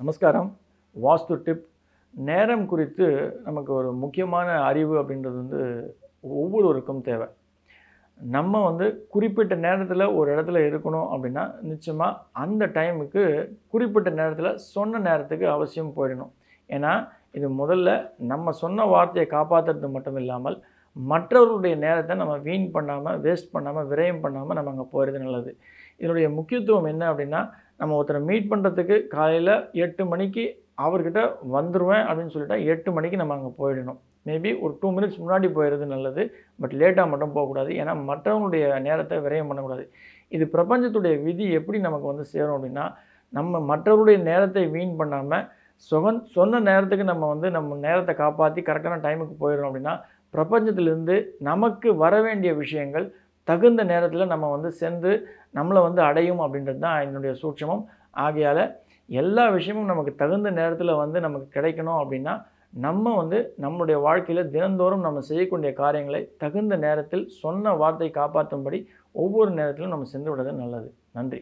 நமஸ்காரம். வாஸ்து டிப். நேரம் குறித்து நமக்கு ஒரு முக்கியமான அறிவு அப்படின்றது ஒவ்வொருவருக்கும் தேவை. நம்ம குறிப்பிட்ட நேரத்தில் ஒரு இடத்துல இருக்கணும் அப்படின்னா, நிச்சயமாக அந்த டைமுக்கு குறிப்பிட்ட நேரத்தில் சொன்ன நேரத்துக்கு அவசியம் போயிடணும். ஏன்னா, இது முதல்ல நம்ம சொன்ன வார்த்தையை காப்பாற்றுறது மட்டும் இல்லாமல், மற்றவர்களுடைய நேரத்தை நம்ம வீண் பண்ணாமல், வேஸ்ட் பண்ணாமல், விரயம் பண்ணாமல் நம்ம அங்கே போகிறது நல்லது. இதனுடைய முக்கியத்துவம் என்ன அப்படின்னா, நம்ம ஒருத்தரை மீட் பண்ணுறதுக்கு காலையில் 8 மணிக்கு அவர்கிட்ட வந்துடுவேன் அப்படின்னு சொல்லிட்டா 8 மணிக்கு நம்ம அங்கே போயிடணும். மேபி ஒரு 2 மினிட்ஸ் முன்னாடி போயிடுறது நல்லது. பட் லேட்டாக மட்டும் போகக்கூடாது. ஏன்னா மற்றவங்களுடைய நேரத்தை விரயம் பண்ணக்கூடாது. இது பிரபஞ்சத்துடைய விதி எப்படி நமக்கு சேரும் அப்படின்னா, நம்ம மற்றவருடைய நேரத்தை வீண் பண்ணாமல் சொன்ன நேரத்துக்கு நம்ம நேரத்தை காப்பாற்றி கரெக்டான டைமுக்கு போயிடணும் அப்படின்னா, பிரபஞ்சத்திலிருந்து நமக்கு வர வேண்டிய விஷயங்கள் தகுந்த நேரத்தில் நம்ம சென்று நம்மளை அடையும் அப்படின்றது தான் என்னுடைய சூட்சமம். ஆகையால் எல்லா விஷயமும் நமக்கு தகுந்த நேரத்தில் நமக்கு கிடைக்கணும் அப்படின்னா, நம்ம நம்மளுடைய வாழ்க்கையில் தினந்தோறும் நம்ம செய்யக்கூடிய காரியங்களை தகுந்த நேரத்தில் சொன்ன வார்த்தை காப்பாற்றும்படி ஒவ்வொரு நேரத்திலும் நம்ம சென்று விடுறது நல்லது. நன்றி.